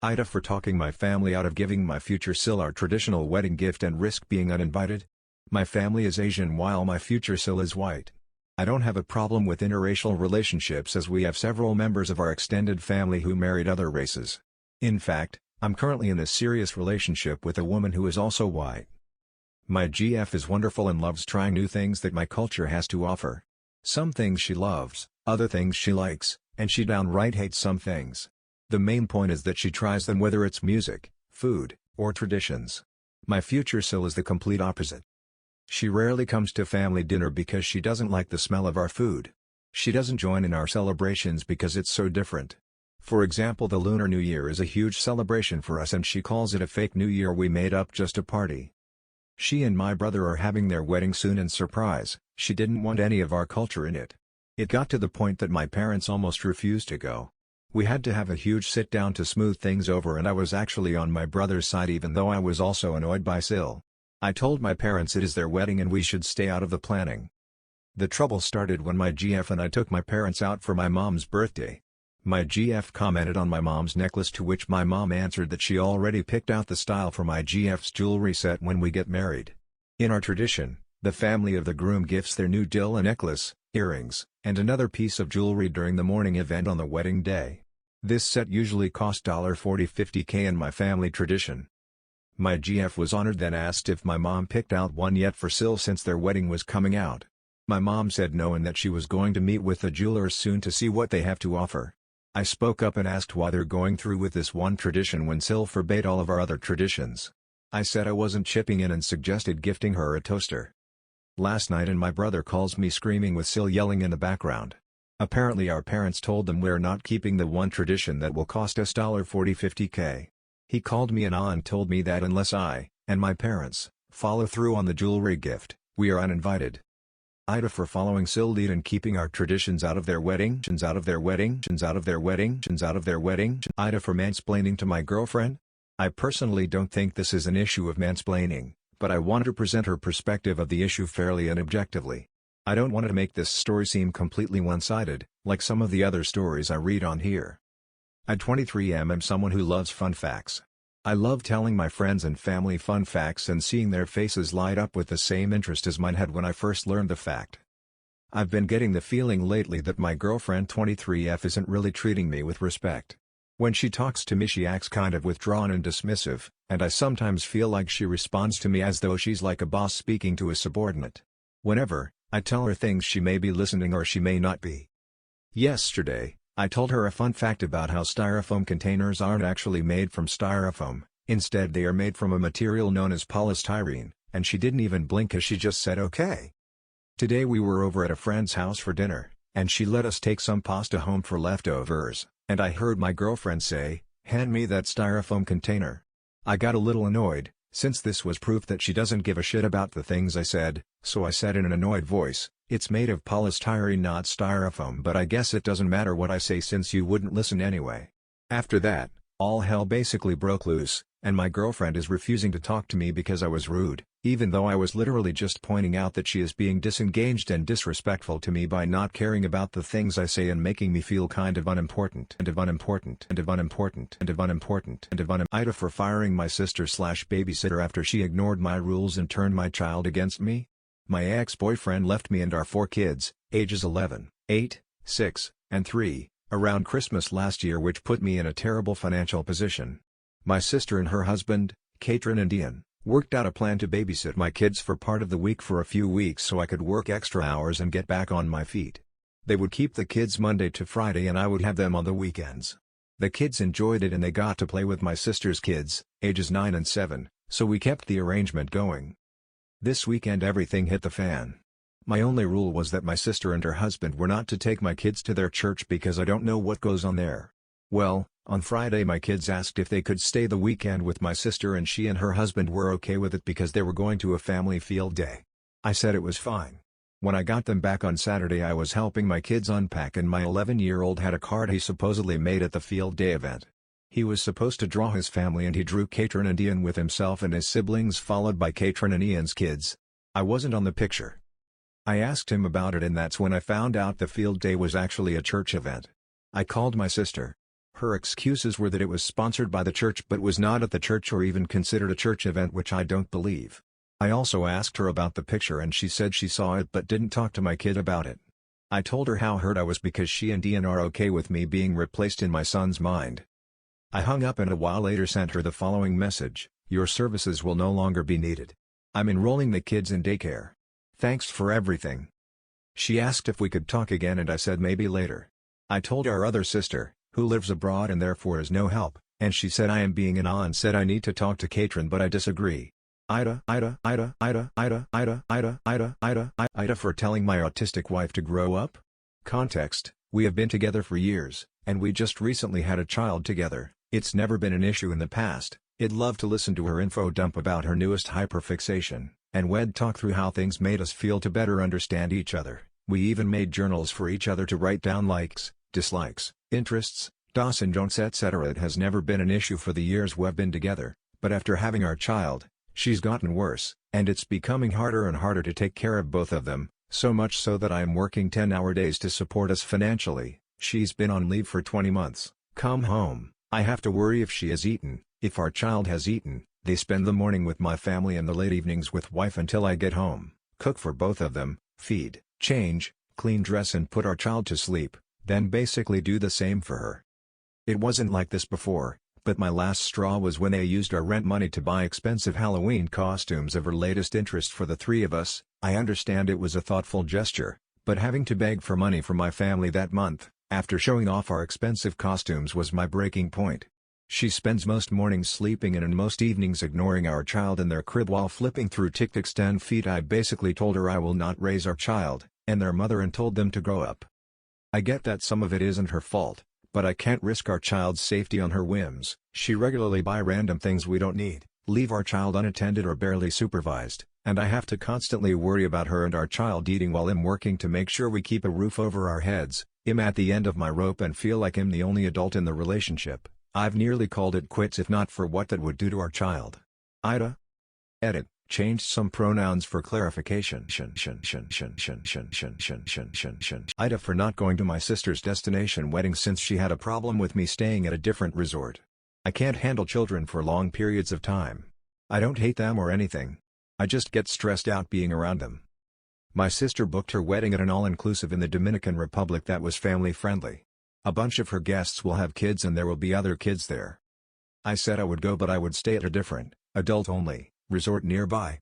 AITA for talking my family out of giving my future Sil our traditional wedding gift and risk being uninvited. My family is Asian while my future Sil is white. I don't have a problem with interracial relationships as we have several members of our extended family who married other races. In fact, I'm currently in a serious relationship with a woman who is also white. My GF is wonderful and loves trying new things that my culture has to offer. Some things she loves, other things she likes, and she downright hates some things. The main point is that she tries them whether it's music, food, or traditions. My future Sil is the complete opposite. She rarely comes to family dinner because she doesn't like the smell of our food. She doesn't join in our celebrations because it's so different. For example, the Lunar New Year is a huge celebration for us and she calls it a fake New Year we made up just to party. She and my brother are having their wedding soon and surprise, she didn't want any of our culture in it. It got to the point that my parents almost refused to go. We had to have a huge sit down to smooth things over and I was actually on my brother's side even though I was also annoyed by Sil. I told my parents it is their wedding and we should stay out of the planning. The trouble started when my GF and I took my parents out for my mom's birthday. My GF commented on my mom's necklace to which my mom answered that she already picked out the style for my GF's jewelry set when we get married. In our tradition, the family of the groom gifts their new dill a necklace, earrings, and another piece of jewelry during the morning event on the wedding day. This set usually cost $40-50K in my family tradition. My GF was honored then asked if my mom picked out one yet for Sil since their wedding was coming out. My mom said no and that she was going to meet with the jewelers soon to see what they have to offer. I spoke up and asked why they're going through with this one tradition when Sil forbade all of our other traditions. I said I wasn't chipping in and suggested gifting her a toaster. Last night and my brother calls me screaming with Sil yelling in the background. Apparently our parents told them we're not keeping the one tradition that will cost us $40-50K. He called me an awe and told me that unless I, and my parents, follow through on the jewelry gift, we are uninvited. AITA for following Sil lead and keeping our traditions out of their wedding, AITA for mansplaining to my girlfriend. I personally don't think this is an issue of mansplaining, but I want to present her perspective of the issue fairly and objectively. I don't want to make this story seem completely one-sided, like some of the other stories I read on here. At 23 I'm someone who loves fun facts. I love telling my friends and family fun facts and seeing their faces light up with the same interest as mine had when I first learned the fact. I've been getting the feeling lately that my girlfriend 23F isn't really treating me with respect. When she talks to me she acts kind of withdrawn and dismissive, and I sometimes feel like she responds to me as though she's like a boss speaking to a subordinate. Whenever I tell her things she may be listening or she may not be. Yesterday, I told her a fun fact about how styrofoam containers aren't actually made from styrofoam, instead they are made from a material known as polystyrene, and she didn't even blink as she just said okay. Today we were over at a friend's house for dinner, and she let us take some pasta home for leftovers, and I heard my girlfriend say, "Hand me that styrofoam container." I got a little annoyed, since this was proof that she doesn't give a shit about the things I said, so I said in an annoyed voice, "It's made of polystyrene not styrofoam but I guess it doesn't matter what I say since you wouldn't listen anyway." After that, all hell basically broke loose, and my girlfriend is refusing to talk to me because I was rude, even though I was literally just pointing out that she is being disengaged and disrespectful to me by not caring about the things I say and making me feel kind of unimportant AITA for firing my sister/babysitter after she ignored my rules and turned my child against me. My ex-boyfriend left me and our 4 kids, ages 11, 8, 6, and 3, around Christmas last year which put me in a terrible financial position. My sister and her husband, Katrin and Ian, worked out a plan to babysit my kids for part of the week for a few weeks so I could work extra hours and get back on my feet. They would keep the kids Monday to Friday and I would have them on the weekends. The kids enjoyed it and they got to play with my sister's kids, ages 9 and 7, so we kept the arrangement going. This weekend everything hit the fan. My only rule was that my sister and her husband were not to take my kids to their church because I don't know what goes on there. Well, on Friday my kids asked if they could stay the weekend with my sister and she and her husband were okay with it because they were going to a family field day. I said it was fine. When I got them back on Saturday I was helping my kids unpack and my 11-year-old had a card he supposedly made at the field day event. He was supposed to draw his family and he drew Katrin and Ian with himself and his siblings followed by Katrin and Ian's kids. I wasn't on the picture. I asked him about it and that's when I found out the field day was actually a church event. I called my sister. Her excuses were that it was sponsored by the church but was not at the church or even considered a church event, which I don't believe. I also asked her about the picture and she said she saw it but didn't talk to my kid about it. I told her how hurt I was because she and Ian are okay with me being replaced in my son's mind. I hung up and a while later sent her the following message: "Your services will no longer be needed. I'm enrolling the kids in daycare. Thanks for everything." She asked if we could talk again and I said maybe later. I told our other sister, who lives abroad and therefore is no help, and she said I am being an and said I need to talk to Katrin, but I disagree. AITA for telling my autistic wife to grow up? Context: we have been together for years, and we just recently had a child together. It's never been an issue in the past. I'd love to listen to her info dump about her newest hyperfixation, and we'd talk through how things made us feel to better understand each other. We even made journals for each other to write down likes, dislikes, interests, dos and don'ts, etc. It has never been an issue for the years we've been together, but after having our child, she's gotten worse, and it's becoming harder and harder to take care of both of them, so much so that I am working 10-hour days to support us financially. She's been on leave for 20 months. Come home, I have to worry if she has eaten. If our child has eaten, they spend the morning with my family and the late evenings with wife until I get home, cook for both of them, feed, change, clean, dress and put our child to sleep, then basically do the same for her. It wasn't like this before, but my last straw was when they used our rent money to buy expensive Halloween costumes of her latest interest for the three of us. I understand it was a thoughtful gesture, but having to beg for money from my family that month, after showing off our expensive costumes, was my breaking point. She spends most mornings sleeping in and most evenings ignoring our child in their crib while flipping through TikTok's 10 feet. I basically told her I will not raise our child, and their mother, and told them to grow up. I get that some of it isn't her fault, but I can't risk our child's safety on her whims. She regularly buys random things we don't need, leave our child unattended or barely supervised, and I have to constantly worry about her and our child eating while I'm working to make sure we keep a roof over our heads. I'm at the end of my rope and feel like I'm the only adult in the relationship. I've nearly called it quits if not for what that would do to our child. AITA. Edit. Changed some pronouns for clarification. AITA for not going to my sister's destination wedding since she had a problem with me staying at a different resort. I can't handle children for long periods of time. I don't hate them or anything. I just get stressed out being around them. My sister booked her wedding at an all-inclusive in the Dominican Republic that was family-friendly. A bunch of her guests will have kids and there will be other kids there. I said I would go, but I would stay at a different, adult-only, resort nearby.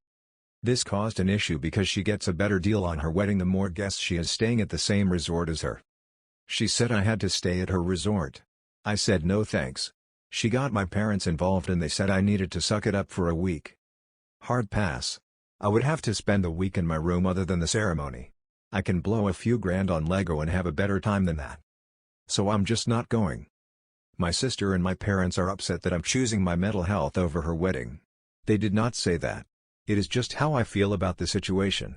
This caused an issue because she gets a better deal on her wedding the more guests she has staying at the same resort as her. She said I had to stay at her resort. I said no thanks. She got my parents involved and they said I needed to suck it up for a week. Hard pass. I would have to spend a week in my room other than the ceremony. I can blow a few grand on Lego and have a better time than that. So I'm just not going. My sister and my parents are upset that I'm choosing my mental health over her wedding. They did not say that. It is just how I feel about the situation.